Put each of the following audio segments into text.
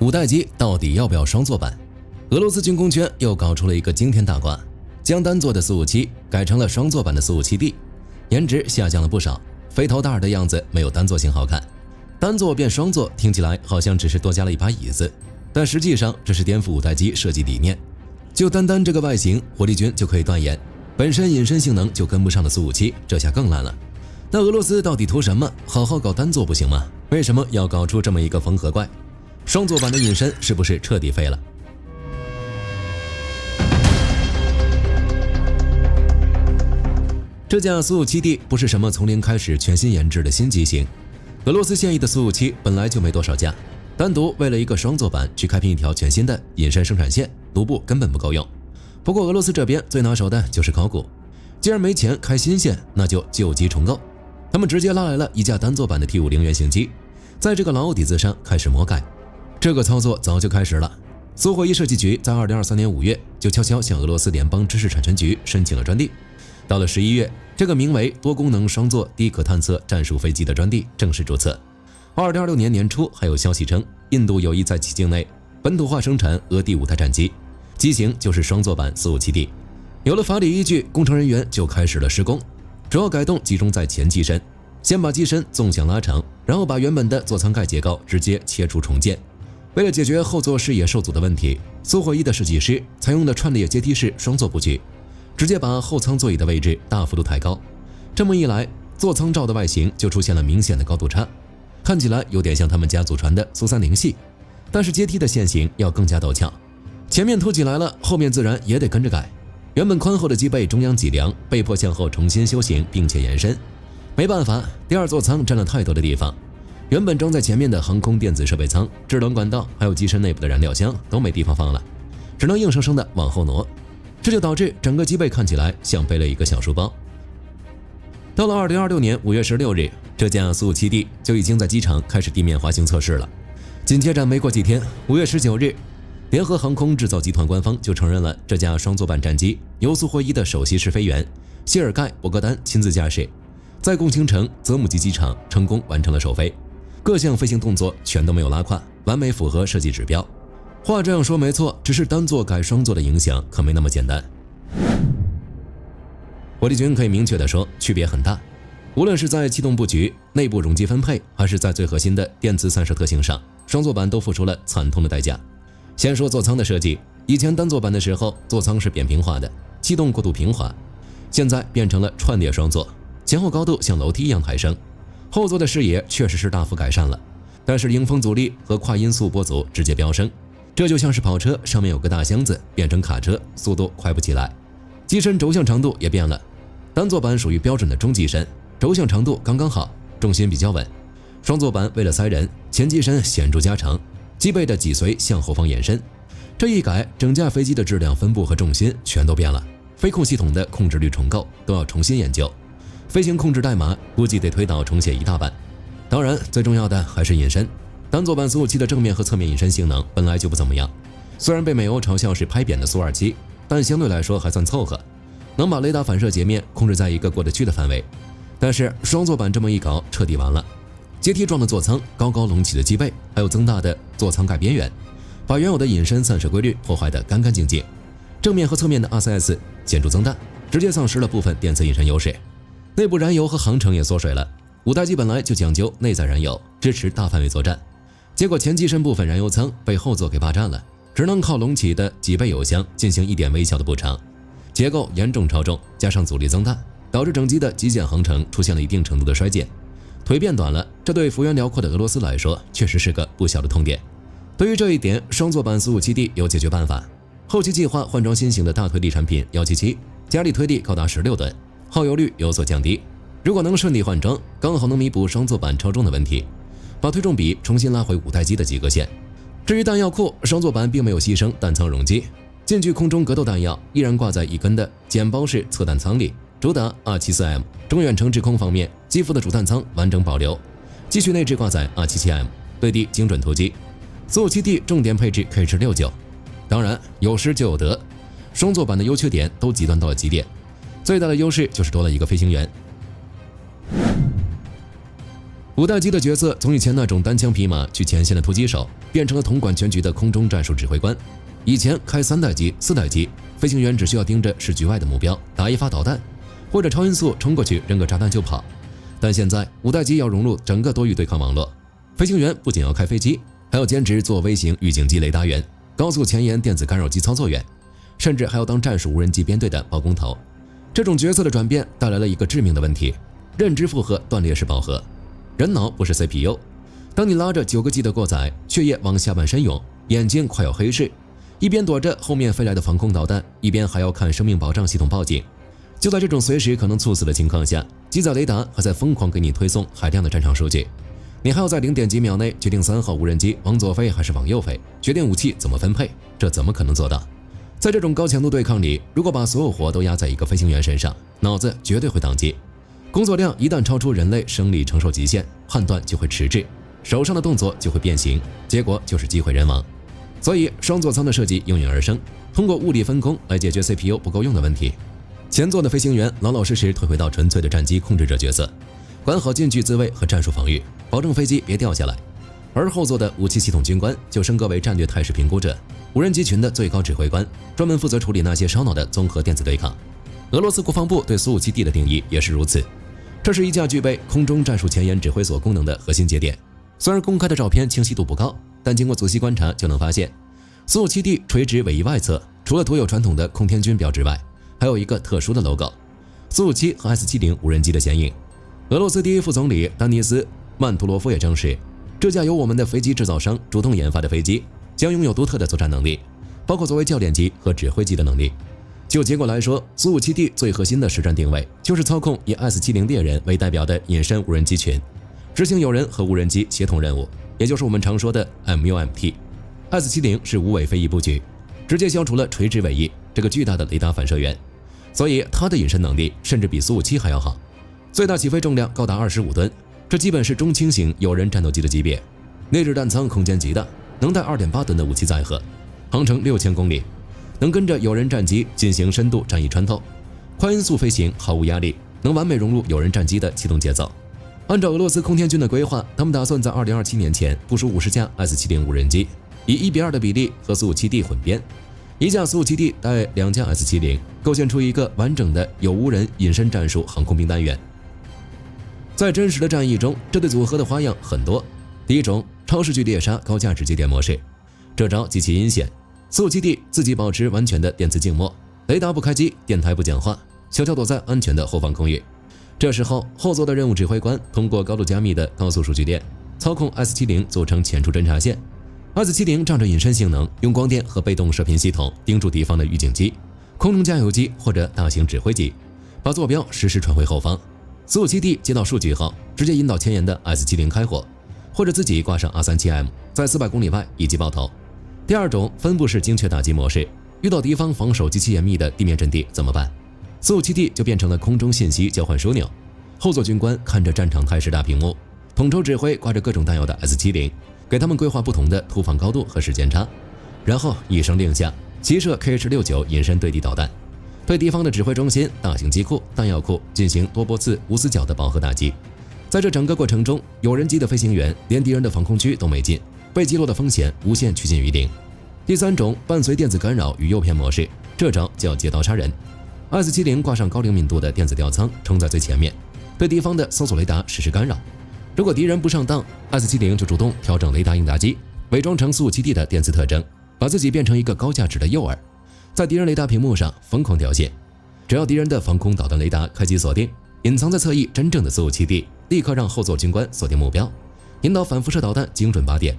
五代机到底要不要双座版？俄罗斯军工圈又搞出了一个惊天大瓜，将单座的苏57改成了双座版的苏 57D， 颜值下降了不少，肥头大耳的样子没有单座型好看。单座变双座听起来好像只是多加了一把椅子，但实际上这是颠覆五代机设计理念。就单单这个外形，火力军就可以断言，本身隐身性能就跟不上的苏57，这下更烂了。那俄罗斯到底图什么？好好搞单座不行吗？为什么要搞出这么一个缝合怪？双座版的隐身是不是彻底废了？这架苏 57D 不是什么从零开始全新研制的新机型，俄罗斯现役的苏57本来就没多少架，单独为了一个双座版去开辟一条全新的隐身生产线，卢布根本不够用。不过俄罗斯这边最拿手的就是考古，既然没钱开新线，那就旧机重构。他们直接拉来了一架单座版的 T50原型机，在这个老底子上开始魔改。这个操作早就开始了，苏霍伊设计局在2023年5月就悄悄向俄罗斯联邦知识产权局申请了专利。到了11月，这个名为多功能双座低可探测战术飞机的专利正式注册。2026年年初还有消息称，印度有意在其境内本土化生产俄第5代战机，机型就是双座版苏 57D。有了法理依据，工程人员就开始了施工，主要改动集中在前机身，先把机身纵向拉长，然后把原本的座舱盖结构直接切除重建。为了解决后座视野受阻的问题，苏霍伊的设计师采用了串列阶梯式双座布局，直接把后舱座椅的位置大幅度抬高。这么一来，座舱罩的外形就出现了明显的高度差，看起来有点像他们家祖传的苏30系，但是阶梯的线型要更加陡峭，前面凸起来了，后面自然也得跟着改。原本宽厚的机背中央脊梁被迫向后重新修形并且延伸，没办法，第二座舱占了太多的地方，原本装在前面的航空电子设备舱、制冷管道还有机身内部的燃料箱都没地方放了，只能硬生生的往后挪，这就导致整个机背看起来像背了一个小书包。到了2026年5月16日，这架苏 57D 就已经在机场开始地面滑行测试了。紧接着没过几天，5月19日，联合航空制造集团官方就承认了这架双座版战机由苏霍伊的首席试飞员谢尔盖·博格丹亲自驾驶，在共青城泽姆基机场成功完成了首飞，各项飞行动作全都没有拉胯，完美符合设计指标。话这样说没错，只是单座改双座的影响可没那么简单。火力军可以明确地说，区别很大，无论是在气动布局、内部容积分配，还是在最核心的电磁散射特性上，双座版都付出了惨痛的代价。先说座舱的设计，以前单座版的时候，座舱是扁平化的，气动过度平滑，现在变成了串列双座，前后高度像楼梯一样抬升，后座的视野确实是大幅改善了，但是迎风阻力和跨音速波阻直接飙升，这就像是跑车上面有个大箱子变成卡车，速度快不起来。机身轴向长度也变了，单座版属于标准的中机身，轴向长度刚刚好，重心比较稳。双座版为了塞人，前机身显著加长，机背的脊髓向后方延伸。这一改，整架飞机的质量分布和重心全都变了，飞控系统的控制率重构都要重新研究，飞行控制代码估计得推倒重写一大半。当然，最重要的还是隐身。单座版苏57的正面和侧面隐身性能本来就不怎么样，虽然被美欧嘲笑是拍扁的苏27，但相对来说还算凑合，能把雷达反射截面控制在一个过得去的范围。但是双座版这么一搞，彻底完了。阶梯状的座舱、高高隆起的机背，还有增大的座舱盖边缘，把原有的隐身散射规律破坏得干干净净。正面和侧面的 RCS 显著增大，直接丧失了部分电磁隐身优势。内部燃油和航程也缩水了。五代机本来就讲究内在燃油，支持大范围作战，结果前机身部分燃油舱被后座给霸占了，只能靠隆起的脊背油箱进行一点微小的补偿。结构严重超重，加上阻力增大，导致整机的机件航程出现了一定程度的衰减，腿变短了。这对幅员辽阔的俄罗斯来说，确实是个不小的痛点。对于这一点，双座版苏 57D 有解决办法。后期计划换装新型的大推力产品177，加力推力高达16吨，耗油率有所降低。如果能顺利换装，刚好能弥补双座版超重的问题，把推重比重新拉回五代机的及格线。至于弹药库，双座版并没有牺牲弹仓容积，近距空中格斗弹药依然挂在一根的简包式侧弹仓里，主打 R74M。中远程制空方面，机腹的主弹仓完整保留，继续内置挂载 R77M， 对地精准突击。苏 57D 重点配置 KH-69，当然有失就有得，双座版的优缺点都极端到了极点，最大的优势就是多了一个飞行员。五代机的角色从以前那种单枪匹马去前线的突击手，变成了统管全局的空中战术指挥官。以前开3代机、4代机，飞行员只需要盯着视局外的目标，打一发导弹，或者超音速冲过去扔个炸弹就跑。但现在五代机要融入整个多域对抗网络，飞行员不仅要开飞机，还要兼职做微型预警机雷达员、高速前沿电子干扰机操作员，甚至还要当战术无人机编队的包工头。这种角色的转变带来了一个致命的问题：认知负荷断裂式饱和。人脑不是 CPU， 当你拉着9个 G 的过载，血液往下半身涌，眼睛快要黑视，一边躲着后面飞来的防空导弹，一边还要看生命保障系统报警。就在这种随时可能猝死的情况下，机载雷达还在疯狂给你推送海量的战场数据，你还要在0点几秒内决定3号无人机往左飞还是往右飞，决定武器怎么分配，这怎么可能做到？在这种高强度对抗里，如果把所有活都压在一个飞行员身上，脑子绝对会宕机。工作量一旦超出人类生理承受极限，判断就会迟滞，手上的动作就会变形，结果就是机毁人亡。所以双座舱的设计应运而生，通过物理分工来解决 CPU 不够用的问题。前座的飞行员老老实实退回到纯粹的战机控制者角色，管好近距自卫和战术防御，保证飞机别掉下来。而后座的武器系统军官就升格为战略态势评估者，无人机群的最高指挥官，专门负责处理那些烧脑的综合电子对抗。俄罗斯国防部对苏57D的定义也是如此，这是一架具备空中战术前沿指挥所功能的核心节点。虽然公开的照片清晰度不高，但经过仔细观察就能发现，苏57D垂直尾翼外侧除了涂有传统的空天军标志外，还有一个特殊的 logo， 苏57和 S70无人机的显影。俄罗斯第一副总理丹尼斯·曼图罗夫也证实，这架由我们的飞机制造商主动研发的飞机将拥有独特的作战能力，包括作为教练机和指挥机的能力。就结果来说，苏57D最核心的实战定位就是操控以 S70猎人为代表的隐身无人机群，执行有人和无人机协同任务，也就是我们常说的 MUMT。S70是无尾飞翼布局，直接消除了垂直尾翼这个巨大的雷达反射源，所以它的隐身能力甚至比苏57还要好，最大起飞重量高达25吨，这基本是中轻型有人战斗机的级别。内置弹舱空间极大，能带 2.8 吨的武器载荷，航程6000公里，能跟着有人战机进行深度战役穿透，快音速飞行毫无压力，能完美融入有人战机的启动节奏。按照俄罗斯空天军的规划，他们打算在2027年前部署50架 S70无人机，以1:2的比例和苏57D混编，一架苏57D带2架 S70，构建出一个完整的有无人隐身战术航空兵单元。在真实的战役中，这对组合的花样很多。第一种，超视距猎杀高价值节点模式，这招极其阴险。苏57D自己保持完全的电磁静默，雷达不开机，电台不讲话，悄悄躲在安全的后方空域。这时候，后座的任务指挥官通过高度加密的高速数据链，操控 S70组成前处侦察线。S70仗着隐身性能，用光电和被动射频系统盯住敌方的预警机、空中加油机或者大型指挥机，把坐标实时传回后方。苏57D接到数据后，直接引导前沿的 S70开火，或者自己挂上 R37M， 在400公里外一击爆头。第二种，分布式精确打击模式，遇到敌方防守极其严密的地面阵地怎么办？苏57D就变成了空中信息交换枢纽，后座军官看着战场态势大屏幕，统筹指挥挂着各种弹药的 S70， 给他们规划不同的突防高度和时间差，然后一声令下，齐射 KH-69隐身对地导弹，对敌方的指挥中心、大型机库、弹药库进行多波次无死角的饱和打击。在这整个过程中，有人机的飞行员连敌人的防空区都没进，被击落的风险无限趋近于零。第三种，伴随电子干扰与诱骗模式，这招叫借刀杀人。S70挂上高灵敏度的电子吊舱，冲在最前面，对敌方的搜索雷达实施干扰。如果敌人不上当， S70就主动调整雷达应答机，伪装成苏57D的电磁特征，把自己变成一个高价值的诱饵，在敌人雷达屏幕上疯狂掉线。只要敌人的防空导弹雷达开机锁定，隐藏在侧翼真正的苏57D立刻让后座军官锁定目标，引导反辐射导弹精准靶点。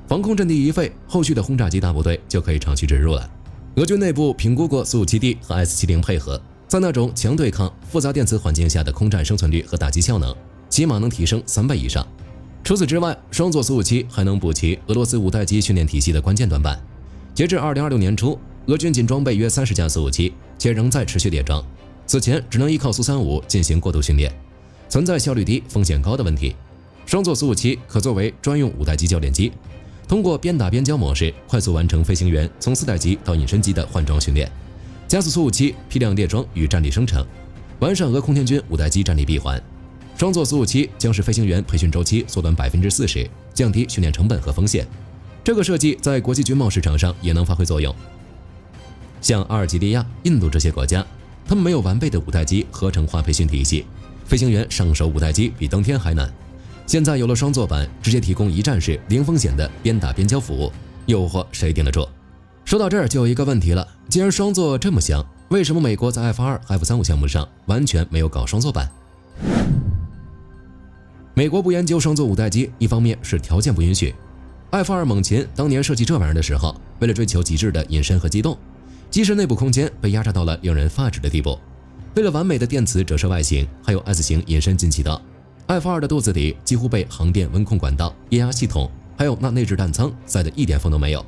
防空阵地一废，后续的轰炸机大部队就可以长驱直入了。俄军内部评估过苏57D和 S70配合，在那种强对抗、复杂电磁环境下的空战生存率和打击效能，起码能提升3倍以上。除此之外，双座苏57还能补齐俄罗斯5代机训练体系的关键短板。截至2026年初，俄军仅装备约30架苏57，且仍在持续列装，此前只能依靠苏35进行过渡训练，存在效率低、风险高的问题。双座苏57可作为专用5代机教练机，通过边打边教模式，快速完成飞行员从4代机到隐身机的换装训练，加速苏57批量列装与战力生成，完善俄空天军5代机战力闭环。双座苏57将使飞行员培训周期缩短40%，降低训练成本和风险。这个设计在国际军贸市场上也能发挥作用。像阿尔及利亚、印度这些国家，他们没有完备的五代机合成化培训体系，飞行员上手五代机比登天还难。现在有了双座版，直接提供一站式零风险的边打边教服务，诱惑谁顶得住？说到这儿就有一个问题了，既然双座这么香，为什么美国在 F2、F35 项目上完全没有搞双座版？美国不研究双座五代机，一方面是条件不允许。F2 猛禽当年设计这玩意儿的时候，为了追求极致的隐身和机动，机身内部空间被压榨到了令人发指的地步。为了完美的电磁折射外形，还有 S 型隐身进气道， F2 的肚子底几乎被航电温控管道、液压系统还有那内置弹舱塞得一点缝都没有。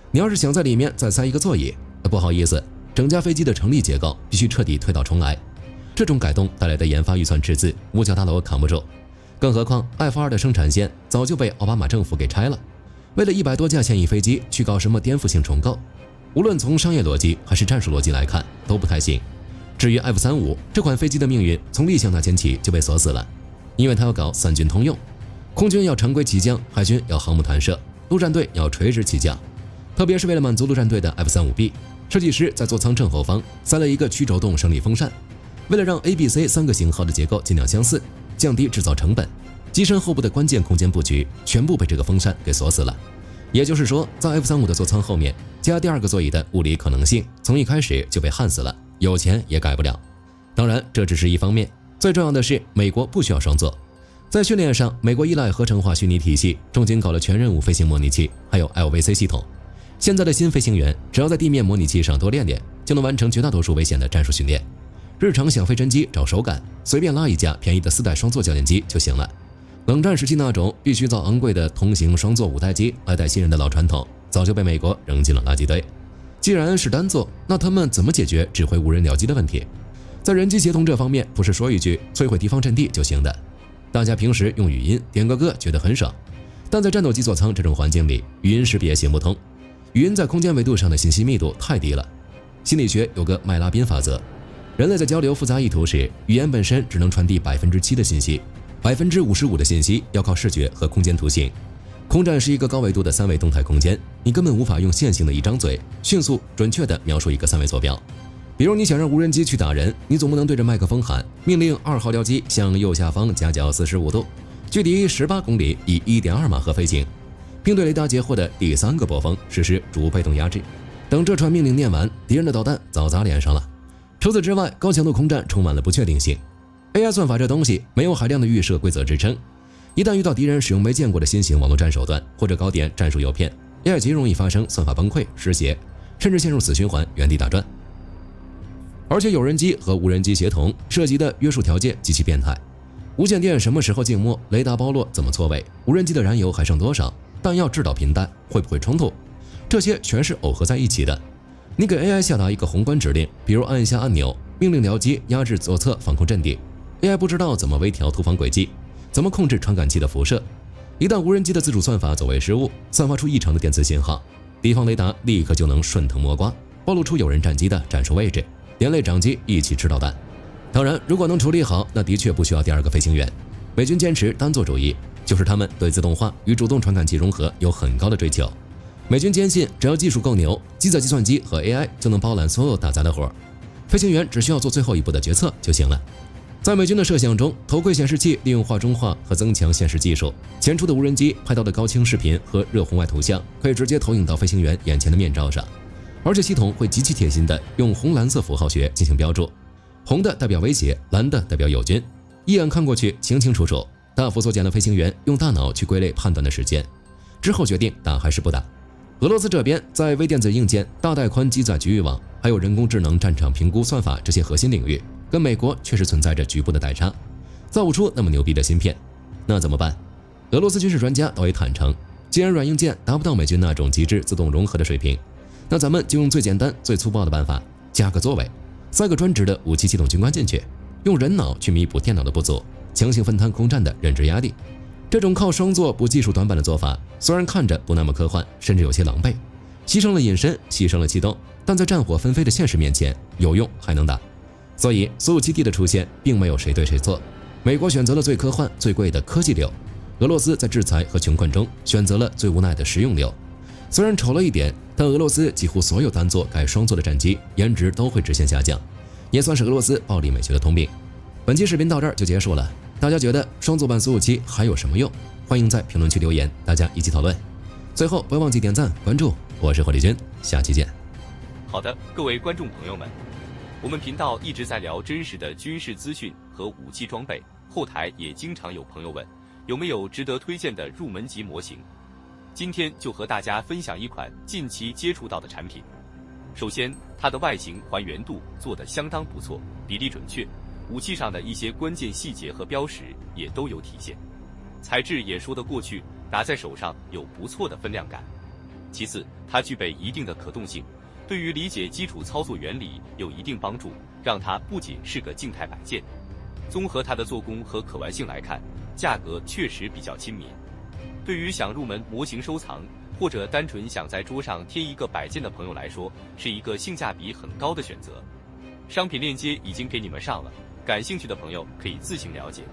你要是想在里面再塞一个座椅，不好意思，整架飞机的成立结构必须彻底推倒重来。这种改动带来的研发预算赤字，五角大楼扛不住。更何况 F2 的生产线早就被奥巴马政府给拆了，为了100多架现役飞机去搞什么颠覆性重构，无论从商业逻辑还是战术逻辑来看都不太行。至于 F35 这款飞机的命运，从立项那天起就被锁死了，因为它要搞三军通用，空军要常规起降，海军要航母弹射，陆战队要垂直起降。特别是为了满足陆战队的 F35B， 设计师在座舱正后方塞了一个曲轴动升力风扇，为了让 A、B、C 3个型号的结构尽量相似，降低制造成本，机身后部的关键空间布局全部被这个风扇给锁死了。也就是说，在 F35 的座舱后面加第2个座椅的物理可能性从一开始就被焊死了，有钱也改不了。当然这只是一方面，最重要的是美国不需要双座。在训练上，美国依赖合成化虚拟体系，重金搞了全任务飞行模拟器还有 LVC 系统。现在的新飞行员只要在地面模拟器上多练练，就能完成绝大多数危险的战术训练。日常想飞真机找手感，随便拉一架便宜的4代双座教练机就行了。冷战时期那种必须造昂贵的同型双座五代机来带新人的老传统，早就被美国扔进了垃圾堆。既然是单座，那他们怎么解决指挥无人鸟机的问题？在人机协同这方面，不是说一句摧毁敌方阵地就行的。大家平时用语音点个歌觉得很爽，但在战斗机座舱这种环境里，语音识别行不通。语音在空间维度上的信息密度太低了。心理学有个麦拉宾法则，人类在交流复杂意图时，语言本身只能传递7%的信息，55%的信息要靠视觉和空间图形。空战是一个高维度的3维动态空间，你根本无法用线性的一张嘴迅速准确地描述一个3维坐标。比如你想让无人机去打人，你总不能对着麦克风喊命令2号僚机向右下方夹角45度，距离18公里，以1.2马赫飞行，并对雷达截获的第3个波峰实施主被动压制。等这串命令念完，敌人的导弹早砸脸上了。除此之外，高强度空战充满了不确定性。AI 算法这东西没有海量的预设规则支撑，一旦遇到敌人使用没见过的新型网络战手段或者高点战术诱骗， AI 极容易发生算法崩溃、失协，甚至陷入死循环，原地打转。而且有人机和无人机协同涉及的约束条件极其变态，无线电什么时候静默，雷达包落怎么错位，无人机的燃油还剩多少，弹药制导频带会不会冲突，这些全是耦合在一起的。你给 AI 下达一个宏观指令，比如按一下按钮，命令僚机压制左侧防空阵地， AI 不知道怎么微调突防轨迹，怎么控制传感器的辐射。一旦无人机的自主算法走位失误，散发出异常的电磁信号，敌方雷达立刻就能顺藤摸瓜，暴露出有人战机的战术位置，连累长机一起吃导弹。当然，如果能处理好，那的确不需要第2个飞行员。美军坚持单座主义，就是他们对自动化与主动传感器融合有很高的追求。美军坚信，只要技术够牛，机载计算机和 AI 就能包揽所有打杂的活，飞行员只需要做最后一步的决策就行了。在美军的设想中，头盔显示器利用画中画和增强现实技术，前出的无人机拍到的高清视频和热红外图像可以直接投影到飞行员眼前的面罩上，而且系统会极其贴心的用红蓝色符号学进行标注，红的代表威胁，蓝的代表友军，一眼看过去清清楚楚，大幅缩减了飞行员用大脑去归类判断的时间，之后决定打还是不打。俄罗斯这边在微电子硬件、大带宽机载局域网，还有人工智能战场评估算法这些核心领域，跟美国确实存在着局部的代差，造不出那么牛逼的芯片。那怎么办？俄罗斯军事专家倒也坦诚，既然软硬件达不到美军那种极致自动融合的水平，那咱们就用最简单最粗暴的办法，加个座位，塞个专职的武器系统军官进去，用人脑去弥补电脑的不足，强行分摊空战的认知压力。这种靠双座补技术短板的做法，虽然看着不那么科幻，甚至有些狼狈，牺牲了隐身，牺牲了气动，但在战火纷飞的现实面前，有用还能打。所以苏57D的出现并没有谁对谁错，美国选择了最科幻、最贵的科技流，俄罗斯在制裁和穷困中选择了最无奈的实用流。虽然丑了一点，但俄罗斯几乎所有单座改双座的战机颜值都会直线下降，也算是俄罗斯暴力美学的通病。本期视频到这儿就结束了，大家觉得双座版苏57还有什么用？欢迎在评论区留言，大家一起讨论。最后不要忘记点赞关注，我是火力军，下期见。好的，各位观众朋友们，我们频道一直在聊真实的军事资讯和武器装备，后台也经常有朋友问有没有值得推荐的入门级模型。今天就和大家分享一款近期接触到的产品。首先，它的外形还原度做得相当不错，比例准确，武器上的一些关键细节和标识也都有体现，材质也说得过去，拿在手上有不错的分量感。其次，它具备一定的可动性，对于理解基础操作原理有一定帮助，让它不仅是个静态摆件。综合它的做工和可玩性来看，价格确实比较亲民。对于想入门模型收藏，或者单纯想在桌上贴一个摆件的朋友来说，是一个性价比很高的选择。商品链接已经给你们上了，感兴趣的朋友可以自行了解。